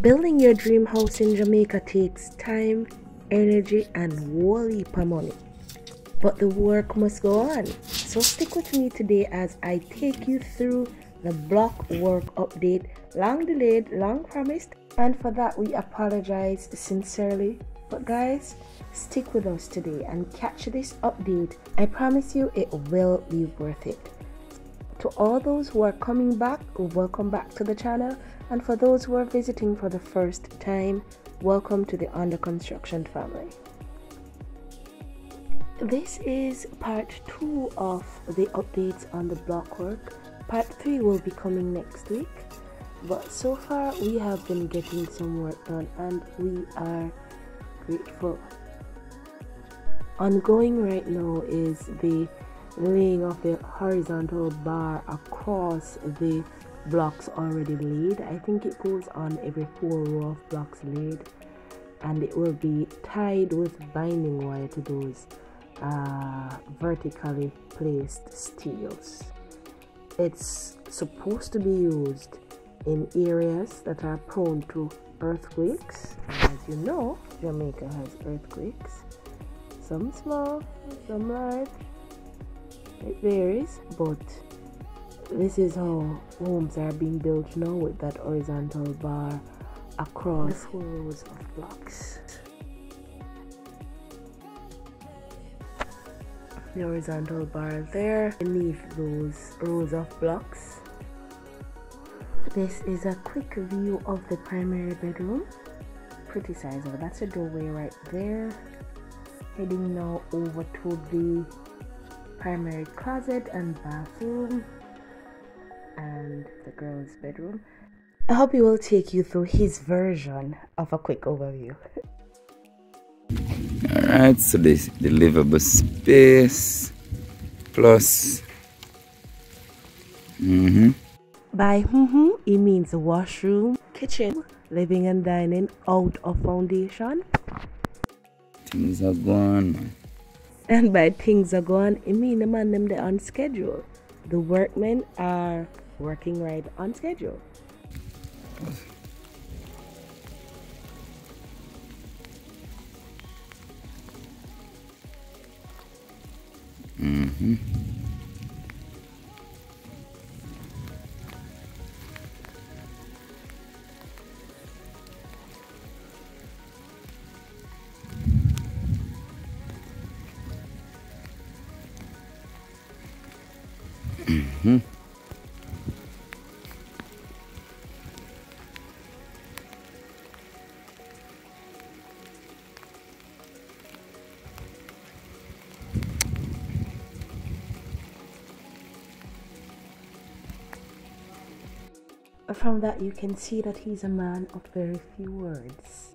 Building your dream house in Jamaica takes time, energy, and whole heap of money. But the work must go on. So stick with me today as I take you through the block work update. Long delayed, long promised, and for that we apologize sincerely. But guys, stick with us today and catch this update. I promise you it will be worth it. To all those who are coming back, welcome back to the channel. And for those who are visiting for the first time, welcome to the Under Construction family. This is part 2 of the updates on the block work. Part 3 will be coming next week. But so far we have been getting some work done and we are grateful. Ongoing right now is the laying of the horizontal bar across the blocks already laid. I think it goes on every 4 rows of blocks laid, and it will be tied with binding wire to those vertically placed steels. It's supposed to be used in areas that are prone to earthquakes. As you know, Jamaica has earthquakes, some small, some large. It varies, but this is how homes are being built now, with that horizontal bar across the 4 rows of blocks. The horizontal bar there beneath those rows of blocks. This is a quick view of the primary bedroom. Pretty sizable. That's a doorway right there. Heading now over to the primary closet and bathroom and the girls' bedroom. I hope he will take you through his version of a quick overview. Alright, so this the livable space plus By he means washroom, kitchen, living and dining out of foundation. Things are gone. And by things are gone, it means the man them they're on schedule. The workmen are working right on schedule. From that you can see that he's a man of very few words.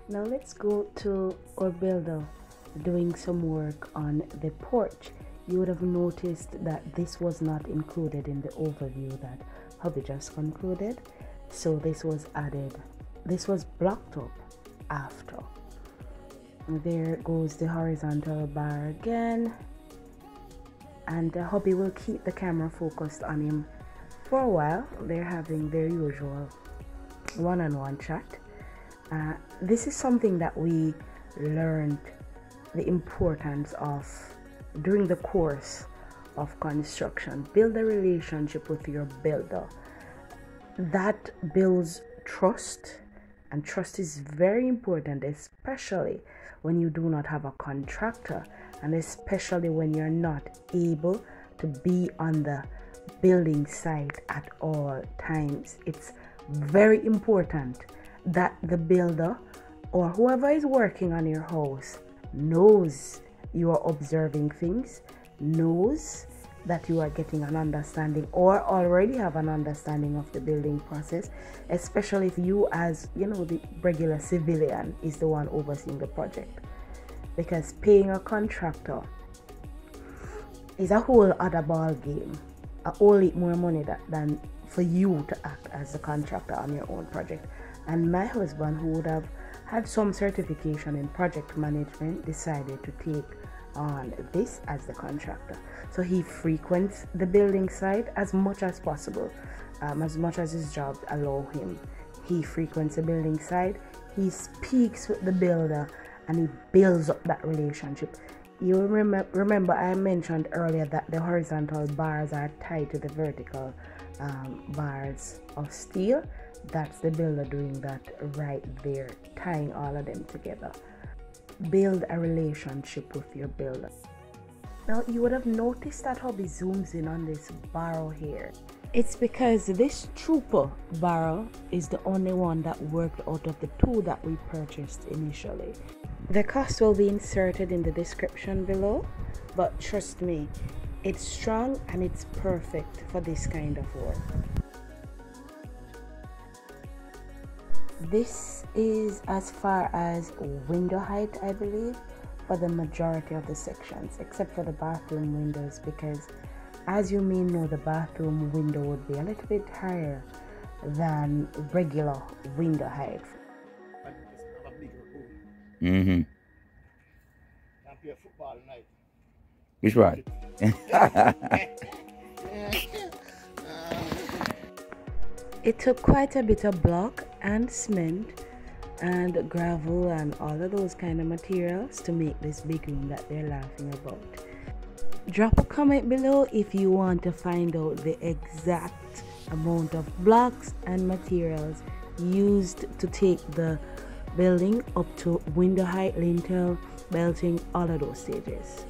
Now let's go to our builder doing some work on the porch. You would have noticed that this was not included in the overview that hubby just concluded, so this was added. This was blocked up after. There goes the horizontal bar again, and the hubby will keep the camera focused on him for a while. They're having their usual one-on-one chat. This is something that we learned the importance of during the course of construction. Build a relationship with your builder. That builds trust, and trust is very important, especially when you do not have a contractor, and especially when you're not able to be on the building site at all times. It's very important that the builder or whoever is working on your house knows you are observing things, knows that you are getting an understanding or already have an understanding of the building process, especially if you, as you know, the regular civilian is the one overseeing the project, because paying a contractor is a whole other ball game, a whole lot more money than for you to act as a contractor on your own project. And my husband, who would have had some certification in project management, decided to take on this as the contractor. So he frequents the building site as much as possible, as much as his job allow him. he frequents the building site, he speaks with the builder and he builds up that relationship. You remember I mentioned earlier that the horizontal bars are tied to the vertical bars of steel. That's the builder doing that right there, tying all of them together. Build a relationship with your builder. Now you would have noticed that hubby zooms in on this barrel here. It's because this trooper barrel is the only one that worked out of the two that we purchased initially. The cost will be inserted in the description below, but trust me, it's strong and it's perfect for this kind of work. This is as far as window height, I believe, for the majority of the sections, except for the bathroom windows, because as you may know, the bathroom window would be a little bit higher than regular window height. Mm-hmm. Which one? It took quite a bit of block and cement and gravel and all of those kind of materials to make this big room that they're laughing about. Drop a comment below if you want to find out the exact amount of blocks and materials used to take the building up to window height, lintel, belting, all of those stages.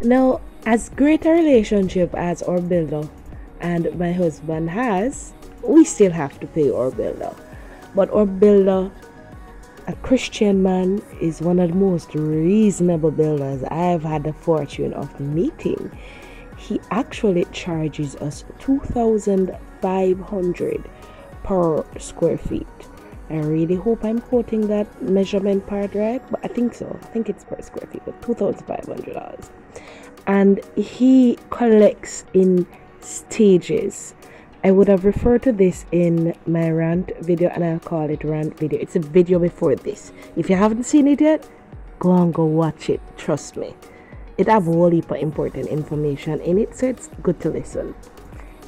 Now, as great a relationship as our builder and my husband has, we still have to pay our builder. But our builder, a Christian man, is one of the most reasonable builders I've had the fortune of meeting. He actually charges us $2,500 per square feet. I really hope I'm quoting that measurement part right, but I think so. I think it's per square feet, but $2,500. And he collects in stages. I would have referred to this in my rant video, and I'll call it rant video. It's a video before this. If you haven't seen it yet, go watch it. Trust me, it have a whole heap of important information in it, so it's good to listen.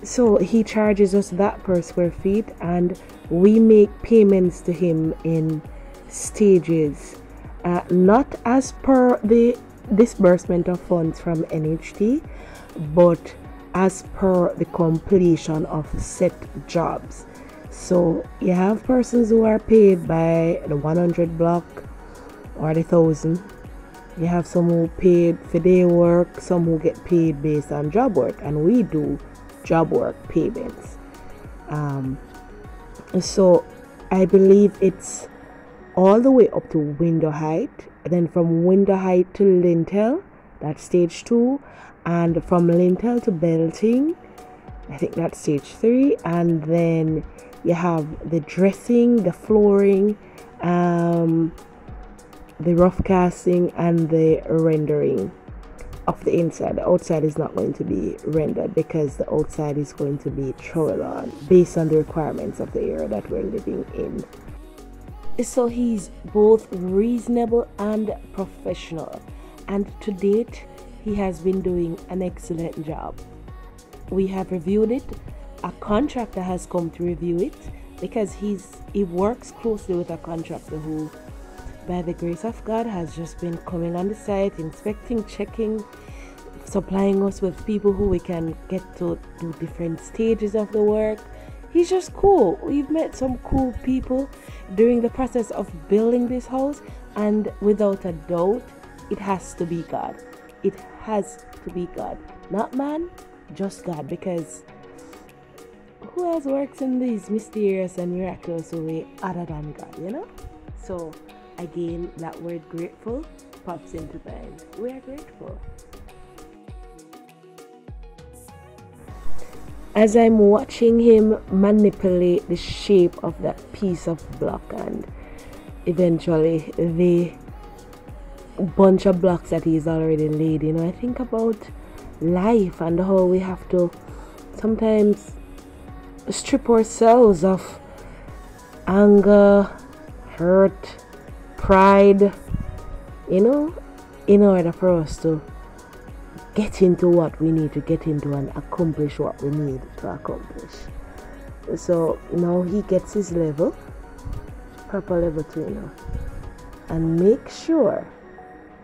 So he charges us that per square feet, and we make payments to him in stages, not as per the disbursement of funds from NHT, but as per the completion of set jobs. So you have persons who are paid by the 100 block or the 1,000. You have some who paid for day work, some who get paid based on job work, and we do job work payments. So I believe it's all the way up to window height, then from window height to lintel, that's stage 2, and from lintel to belting, I think that's stage 3, and then you have the dressing, the flooring, the rough casting, and the rendering of the inside. The outside is not going to be rendered because the outside is going to be trowel on based on the requirements of the area that we're living in. So he's both reasonable and professional, and to date he has been doing an excellent job. We have reviewed it. A contractor has come to review it because he works closely with a contractor who, by the grace of God, has just been coming on the site, inspecting, checking, supplying us with people who we can get to do different stages of the work. He's just cool. We've met some cool people during the process of building this house, and without a doubt, it has to be God. It has to be God. Not man, just God, because who else works in these mysterious and miraculous way other than God, you know? So again, that word grateful pops into mind. We are grateful. As I'm watching him manipulate the shape of that piece of block and eventually the bunch of blocks that he's already laid, you know, I think about life and how we have to sometimes strip ourselves of anger, hurt, pride, you know, in order for us to get into what we need to get into and accomplish what we need to accomplish. So now he gets his level, proper level 2, you know, and make sure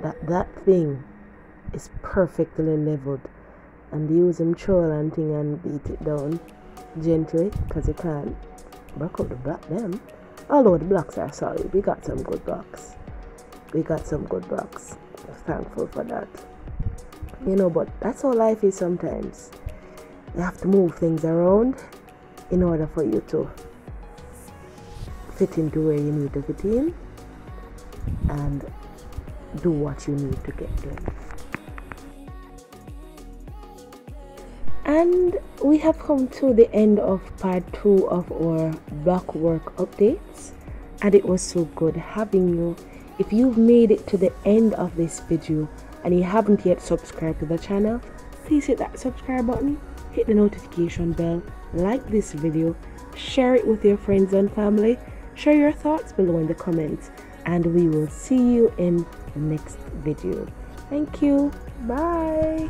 that that thing is perfectly leveled, and use him trowel and thing and beat it down gently, because you can't break up the block them. Although the blocks are solid, we got some good blocks. Thankful for that, you know. But that's how life is sometimes. You have to move things around in order for you to fit into where you need to fit in and do what you need to get done. And we have come to the end of part 2 of our block work updates, and it was so good having you. If you've made it to the end of this video and you haven't yet subscribed to the channel, please hit that subscribe button, hit the notification bell, like this video, share it with your friends and family, share your thoughts below in the comments, and we will see you in the next video. Thank you. Bye.